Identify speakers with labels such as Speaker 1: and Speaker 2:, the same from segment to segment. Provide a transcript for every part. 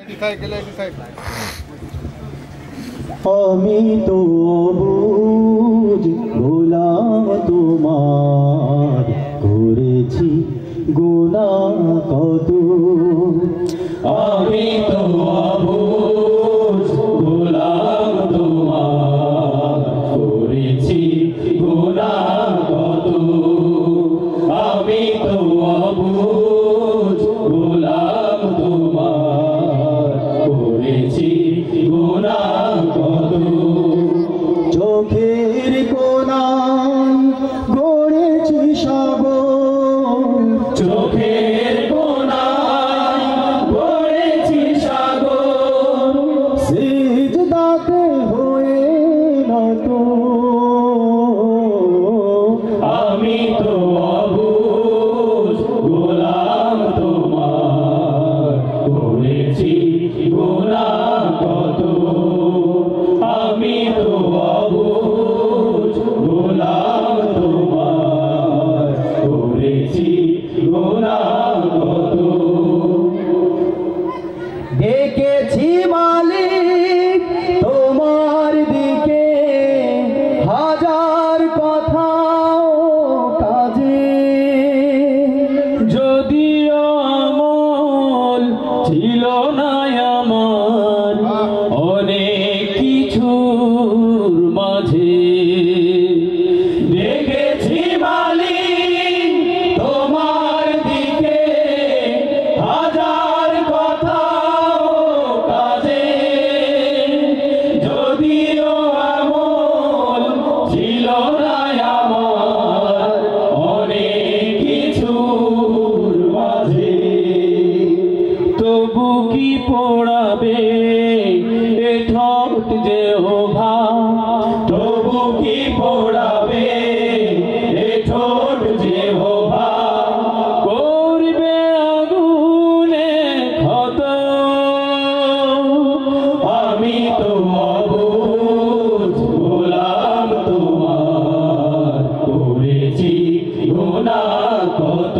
Speaker 1: আমি তো বুঝ গোলাম তোমার, করেছি গুনাহ কত। আমি তো বুঝ গোলাম তোমার, করেছি গুনাহ কত। আমি তো বুঝ গোলাম তোমার, করেছি গুনাহ কত। চোখের কোণায় গড়েছি সাগর, চোখের কোণায় গড়েছি সাগর, সিজদাতে হয়ে নত। আমি তো অবুঝ গোলাম তোমার, করেছি গুনাহ কত। আমি তো অবুঝ গোলাম তোমার, করেছি গুনাহ কত। ডেকেছি মালিক তোমার দিকে, হাজার কথা কাজে, যদিও আমল ছিল না আমার অনেক কিছুর মাঝে। দেখেছি মালিক তোমার দিকে, হাজার কথা কাজে, যদিও আমল ছিল না আমার অনেক কিছুর মাঝে। তবু কি পোড়াবে এ ঠোঁট যেহোভা, তবু কি পোড়াবে এ ঠোঁট যেহোভা, করবে আগুনে ক্ষত। আমি তো অবুঝ গোলাম তোমার, করেছি গুনাহ কত।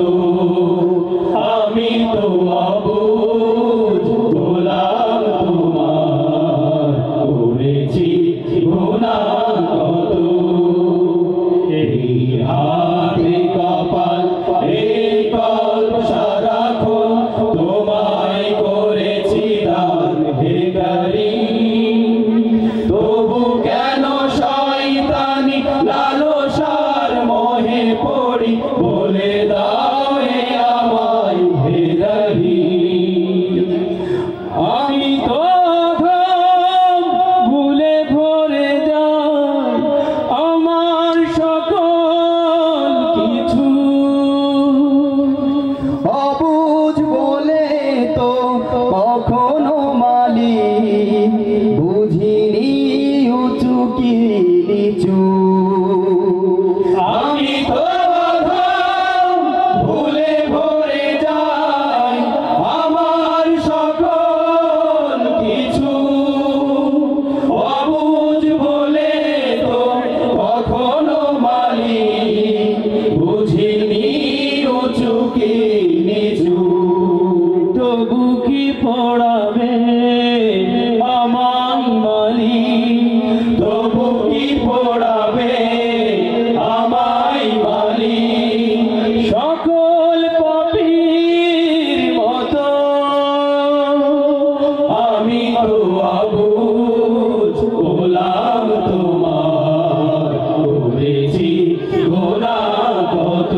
Speaker 1: আমি তো অবুঝ গোলাম তোমার, করেছি গুনাহ কত। এই হাতে কপাল এই কল্প সারাক্ষণ তোমায় করেছি দান ভিখারি। তবু কেন শয়তানি লালসার মোহে পড়ি, বলে দাও এ আমায় হে রহিম। আমি তো ভুলে ভরে যাই আমার সকল কিছু, অবুঝ বলে তো কখনো মালিক বুঝিনি উঁচু কি নিচু। আমি তো ভুলে ভরে যাই আমার সকল কিছু, অবুঝ বলে তো কখনো মালিক বুঝিনি উঁচু কি নিচু। তবু কি পড়াবে আমায় মালিক, তবু কি পড়াবে আমায় মালিক, সকল পাপীর মতো। আমি তো অবুঝ গোলাম তোমার, করেছি গুনাহ কত।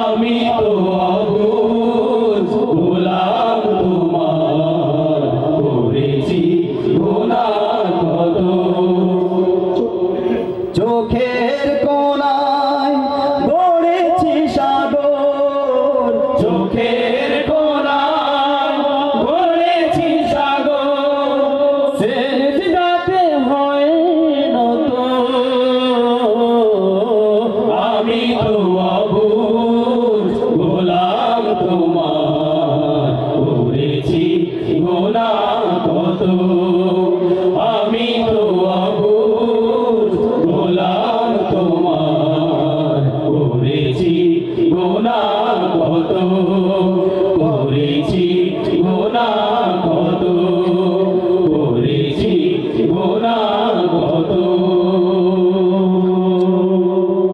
Speaker 1: আমি তো অবুঝ গোলাম তোমার, করেছি গুনাহ কত। চোখের কোণায় গড়েছি সাগর, চোখের কোণায় গড়েছি সাগর, সিজদাতে হয় নত। আমি তো অবুঝ গোলাম তোমার, করেছি গুনাহ কত। আমি তো অবুঝ গোলাম তোমার, করেছি গুনাহ কত, করেছি গুনাহ গুনাহ